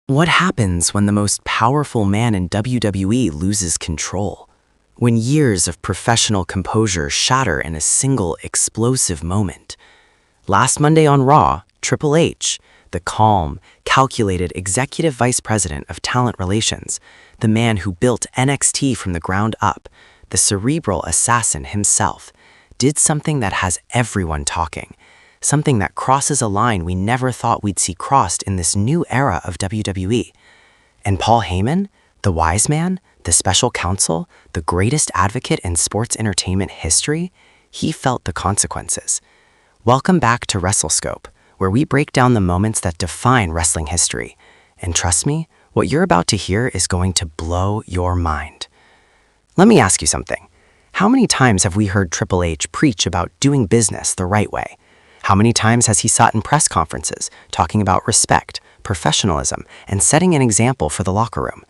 What happens when the most powerful man in WWE loses control? When years of professional composure shatter in a single explosive moment? Last Monday on Raw, Triple H, the calm, calculated executive vice president of talent relations, the man who built NXT from the ground up, the cerebral assassin himself, did something that has everyone talking. Something that crosses a line we never thought we'd see crossed in this new era of WWE. And Paul Heyman, the wise man, the special counsel, the greatest advocate in sports entertainment history, he felt the consequences. Welcome back to WrestleScope, where we break down the moments that define wrestling history. And trust me, what you're about to hear is going to blow your mind. Let me ask you something. How many times have we heard Triple H preach about doing business the right way? How many times has he sat in press conferences talking about respect, professionalism, and setting an example for the locker room?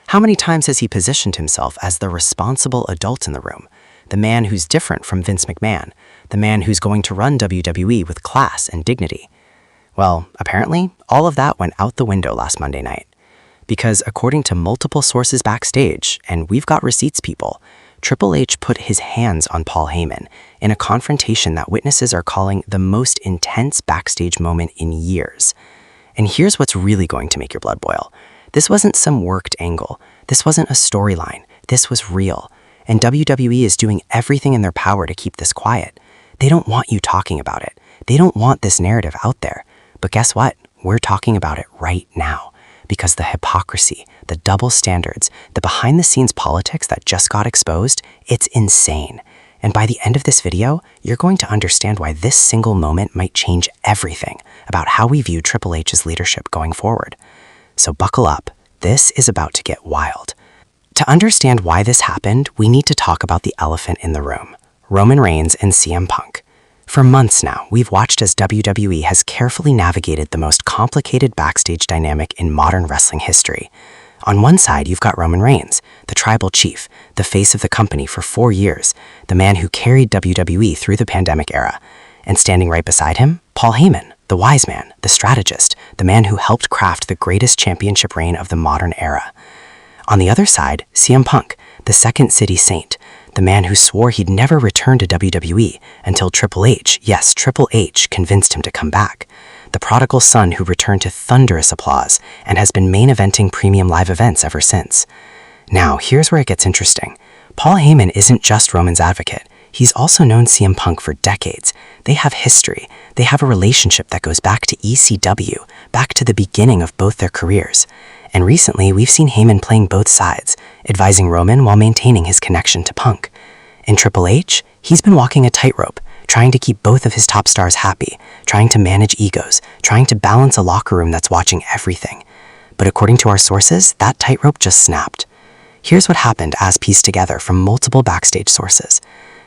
How many times has he positioned himself as the responsible adult in the room, the man who's different from Vince McMahon, the man who's going to run WWE with class and dignity? Well, apparently, all of that went out the window last Monday night. Because according to multiple sources backstage, and we've got receipts, people, Triple H put his hands on Paul Heyman in a confrontation that witnesses are calling the most intense backstage moment in years. And here's what's really going to make your blood boil. This wasn't some worked angle. This wasn't a storyline. This was real. And WWE is doing everything in their power to keep this quiet. They don't want you talking about it. They don't want this narrative out there. But guess what? We're talking about it right now. Because the hypocrisy, the double standards, the behind-the-scenes politics that just got exposed, it's insane. And by the end of this video, you're going to understand why this single moment might change everything about how we view Triple H's leadership going forward. So buckle up. This is about to get wild. To understand why this happened, we need to talk about the elephant in the room, Roman Reigns and CM Punk. For months now, we've watched as WWE has carefully navigated the most complicated backstage dynamic in modern wrestling history. On one side, you've got Roman Reigns, the tribal chief, the face of the company for 4 years, the man who carried WWE through the pandemic era. And standing right beside him, Paul Heyman, the wise man, the strategist, the man who helped craft the greatest championship reign of the modern era. On the other side, CM Punk, the second city saint, the man who swore he'd never return to WWE until Triple H, yes, Triple H, convinced him to come back. The prodigal son who returned to thunderous applause and has been main eventing premium live events ever since. Now, here's where it gets interesting. Paul Heyman isn't just Roman's advocate. He's also known CM Punk for decades. They have history. They have a relationship that goes back to ECW, back to the beginning of both their careers. And recently, we've seen Heyman playing both sides, advising Roman while maintaining his connection to Punk. In Triple H, he's been walking a tightrope, trying to keep both of his top stars happy, trying to manage egos, trying to balance a locker room that's watching everything. But according to our sources, that tightrope just snapped. Here's what happened as pieced together from multiple backstage sources.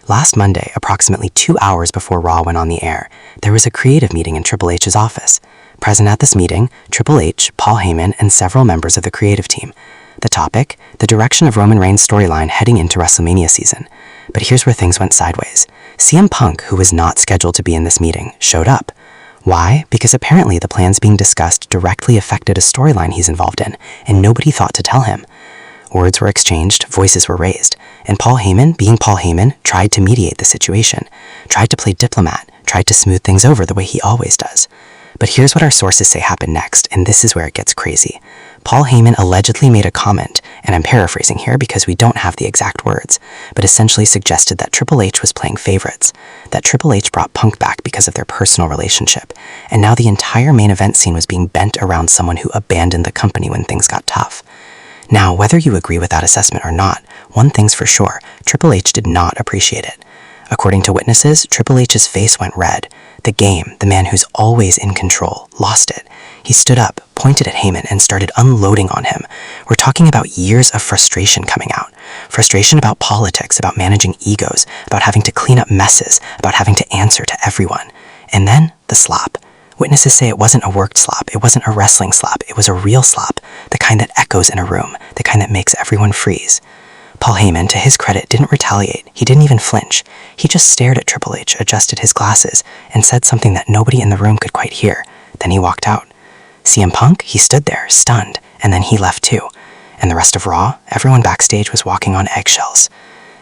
Last Monday, approximately 2 hours before Raw went on the air, there was a creative meeting in Triple H's office. Present at this meeting, Triple H, Paul Heyman, and several members of the creative team. The topic, the direction of Roman Reigns' storyline heading into WrestleMania season. But here's where things went sideways. CM Punk, who was not scheduled to be in this meeting, showed up. Why? Because apparently the plans being discussed directly affected a storyline he's involved in, and nobody thought to tell him. Words were exchanged, voices were raised, and Paul Heyman, being Paul Heyman, tried to mediate the situation, tried to play diplomat, tried to smooth things over the way he always does. But here's what our sources say happened next, and this is where it gets crazy. Paul Heyman allegedly made a comment, and I'm paraphrasing here because we don't have the exact words, but essentially suggested that Triple H was playing favorites, that Triple H brought Punk back because of their personal relationship, and now the entire main event scene was being bent around someone who abandoned the company when things got tough. Now, whether you agree with that assessment or not, one thing's for sure, Triple H did not appreciate it. According to witnesses, Triple H's face went red. The game, the man who's always in control, lost it. He stood up, pointed at Heyman, and started unloading on him. We're talking about years of frustration coming out. Frustration about politics, about managing egos, about having to clean up messes, about having to answer to everyone. And then, the slap. Witnesses say it wasn't a worked slap, it wasn't a wrestling slap, it was a real slap, the kind that echoes in a room, the kind that makes everyone freeze. Paul Heyman, to his credit, didn't retaliate. He didn't even flinch. He just stared at Triple H, adjusted his glasses, and said something that nobody in the room could quite hear. Then he walked out. CM Punk, he stood there, stunned, and then he left too. And the rest of Raw, everyone backstage was walking on eggshells.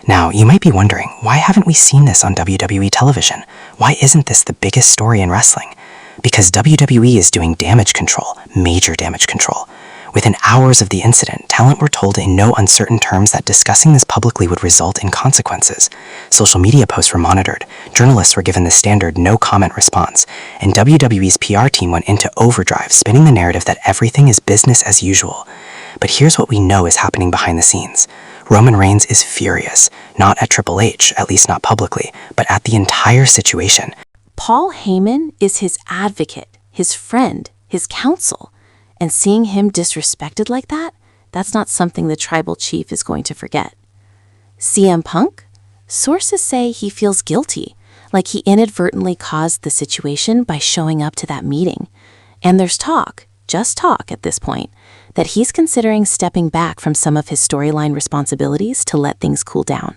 Now, you might be wondering, why haven't we seen this on WWE television? Why isn't this the biggest story in wrestling? Because WWE is doing damage control, major damage control. Within hours of the incident, talent were told in no uncertain terms that discussing this publicly would result in consequences. Social media posts were monitored, journalists were given the standard no-comment response, and WWE's PR team went into overdrive, spinning the narrative that everything is business as usual. But here's what we know is happening behind the scenes. Roman Reigns is furious, not at Triple H, at least not publicly, but at the entire situation. Paul Heyman is his advocate, his friend, his counsel. And seeing him disrespected like that, that's not something the tribal chief is going to forget. CM Punk? Sources say he feels guilty, like he inadvertently caused the situation by showing up to that meeting. And there's talk, just talk at this point, that he's considering stepping back from some of his storyline responsibilities to let things cool down.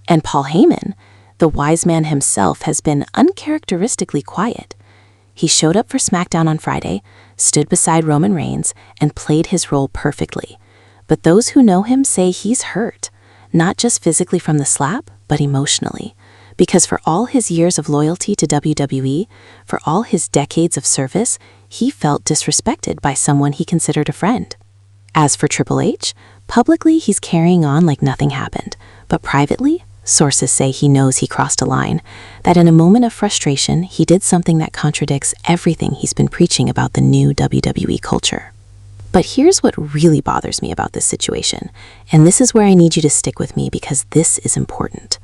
And Paul Heyman, the wise man himself, has been uncharacteristically quiet. He showed up for SmackDown on Friday, stood beside Roman Reigns, and played his role perfectly. But those who know him say he's hurt, not just physically from the slap, but emotionally. Because for all his years of loyalty to WWE, for all his decades of service, he felt disrespected by someone he considered a friend. As for Triple H, publicly he's carrying on like nothing happened, but privately, sources say he knows he crossed a line, that in a moment of frustration, he did something that contradicts everything he's been preaching about the new WWE culture. But here's what really bothers me about this situation, and this is where I need you to stick with me because this is important.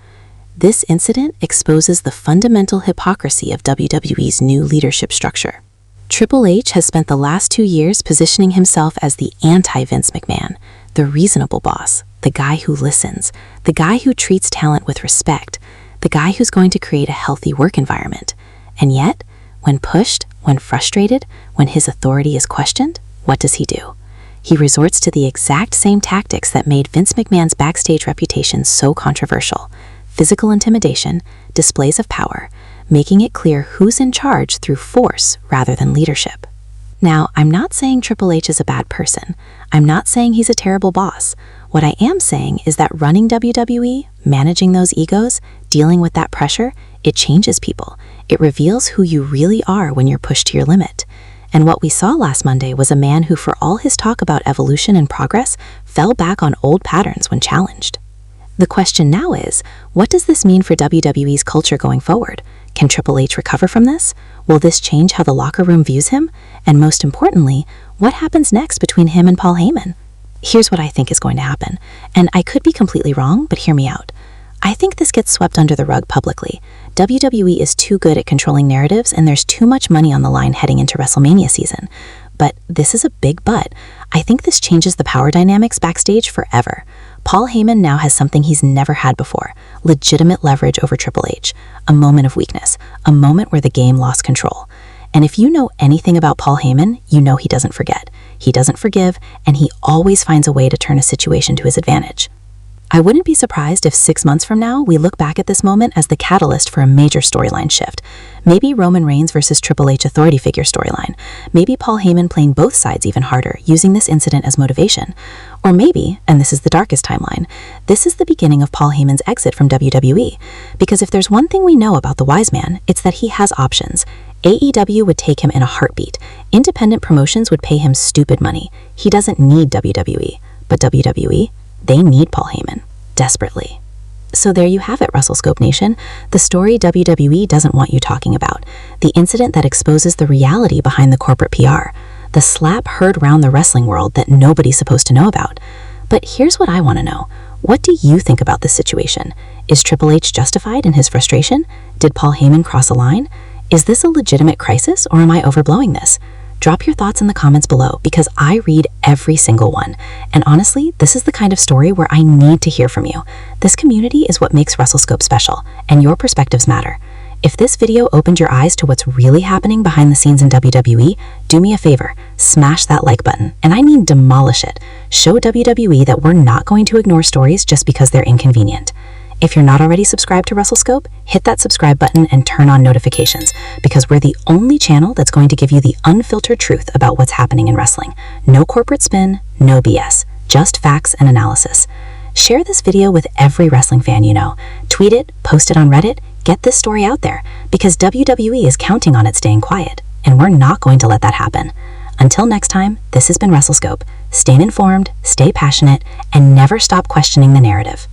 This incident exposes the fundamental hypocrisy of WWE's new leadership structure. Triple H has spent the last 2 years positioning himself as the anti-Vince McMahon, the reasonable boss, the guy who listens, the guy who treats talent with respect, the guy who's going to create a healthy work environment. And yet, when pushed, when frustrated, when his authority is questioned, what does he do? He resorts to the exact same tactics that made Vince McMahon's backstage reputation so controversial: physical intimidation, displays of power, making it clear who's in charge through force rather than leadership. Now, I'm not saying Triple H is a bad person. I'm not saying he's a terrible boss. What I am saying is that running WWE, managing those egos, dealing with that pressure, it changes people. It reveals who you really are when you're pushed to your limit. And what we saw last Monday was a man who, for all his talk about evolution and progress, fell back on old patterns when challenged. The question now is, what does this mean for WWE's culture going forward? Can Triple H recover from this? Will this change how the locker room views him? And most importantly, what happens next between him and Paul Heyman? Here's what I think is going to happen, and I could be completely wrong, but hear me out. I think this gets swept under the rug publicly. WWE is too good at controlling narratives, and there's too much money on the line heading into WrestleMania season. But this is a big but. I think this changes the power dynamics backstage forever. Paul Heyman now has something he's never had before: legitimate leverage over Triple H, a moment of weakness, a moment where the game lost control. And if you know anything about Paul Heyman, you know he doesn't forget. He doesn't forgive, and he always finds a way to turn a situation to his advantage. I wouldn't be surprised if 6 months from now, we look back at this moment as the catalyst for a major storyline shift. Maybe Roman Reigns versus Triple H authority figure storyline. Maybe Paul Heyman playing both sides even harder, using this incident as motivation. Or maybe, and this is the darkest timeline, this is the beginning of Paul Heyman's exit from WWE. Because if there's one thing we know about the wise man, it's that he has options. AEW would take him in a heartbeat. Independent promotions would pay him stupid money. He doesn't need WWE. But WWE, they need Paul Heyman, desperately. So there you have it, WrestleScope Nation, the story WWE doesn't want you talking about, the incident that exposes the reality behind the corporate PR, the slap heard round the wrestling world that nobody's supposed to know about. But here's what I want to know. What do you think about this situation? Is Triple H justified in his frustration? Did Paul Heyman cross a line? Is this a legitimate crisis, or am I overblowing this? Drop your thoughts in the comments below, because I read every single one. And honestly, this is the kind of story where I need to hear from you. This community is what makes WrestleScope special, and your perspectives matter. If this video opened your eyes to what's really happening behind the scenes in WWE, do me a favor, smash that like button, and I mean demolish it. Show WWE that we're not going to ignore stories just because they're inconvenient. If you're not already subscribed to WrestleScope, hit that subscribe button and turn on notifications, because we're the only channel that's going to give you the unfiltered truth about what's happening in wrestling. No corporate spin, no BS, just facts and analysis. Share this video with every wrestling fan you know. Tweet it, post it on Reddit, get this story out there, because WWE is counting on it staying quiet, and we're not going to let that happen. Until next time, this has been WrestleScope. Stay informed, stay passionate, and never stop questioning the narrative.